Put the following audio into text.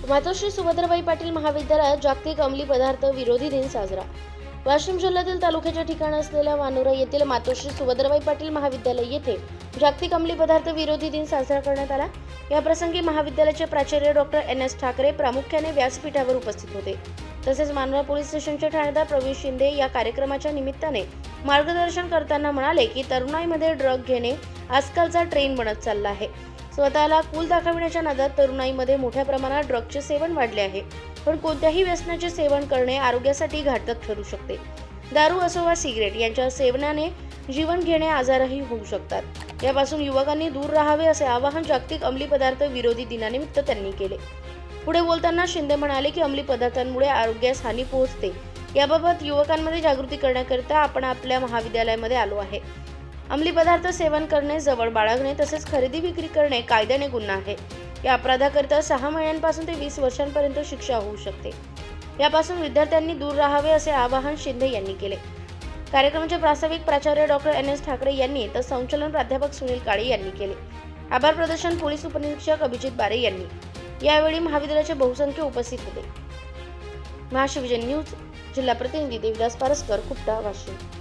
मातोश्री सुभद्राबाई पाटील महाविद्यालयात जागतिक अंमली पदार्थ विरोधी दिन साजरा। वाशिम जिल्ह्यातील तालुक्याच्या ठिकाण असलेल्या मानोरा येथील मातोश्री सुभद्राबाई पाटील महाविद्यालय येथे जागतिक अंमली पदार्थ विरोधी दिन साजरा करण्यात आला। या प्रसंगी महाविद्यालयाचे प्राचार्य डॉ. NS ठाकरे प्रामुख्याने व्यासपीठावर उपस्थित होते। तसेच मानोरा पोलीस स्टेशनचे ठाणेदार प्रवीण शिंदे या कार्यक्रमाच्या निमित्ताने मार्गदर्शन करताना म्हणाले की तरुणाईमध्ये ड्रग घेणे आजकालचा ट्रेंड बनत चालला आहे। स्वतःला कूल दाखविण्याच्या नादात तरुणाईमध्ये मोठ्या प्रमाणात ड्रगचे सेवन वाढले आहे, पण कोणत्याही व्यसनाचे सेवन करणे आरोग्यासाठी घातक ठरू शकते। दारू असो वा सिगरेट यांच्या सेवनाने जीवन घेणे आजारही होऊ शकतात। यापासून युवकांनी दूर राहावे असे आवाहन जागतिक अंमली पदार्थ विरोधी दिनानिमित्त त्यांनी केले। पुढे बोलताना शिंदे म्हणाले की अंमली पदार्थांमुळे आरोग्यास हानी पोहोचते। याबाबत युवकांमध्ये जागृती करण्याकरिता आपण आपल्या महाविद्यालयामध्ये आलो आहे। अंमली पदार्थ सेवन करणे, जवळ बाळगणे तसेच खरेदी विक्री करणे कायद्याने गुन्हा आहे। या अपराधाकरिता 6 महिन्यांपासून ते 20 वर्षांपर्यंत शिक्षा होऊ शकते। यापासून विद्यार्थ्यांनी दूर राहावे असे आवाहन शिंदे यांनी केले। कार्यक्रमाचे प्रास्ताविक प्राचार्य डॉ. NS ठाकरे यांनी तर संचालन प्राध्यापक सुनील काळे यांनी केले। आभार प्रदर्शन पोलीस उपनिरीक्षक अभिजित बारे यांनी। यावेळी महाविद्यालयाचे बहुसंख्य उपस्थित होते। महाशिवजन न्यूज जिल्हा प्रतिनिधी देवदास पारस्कर, कुपटा, वाशिम।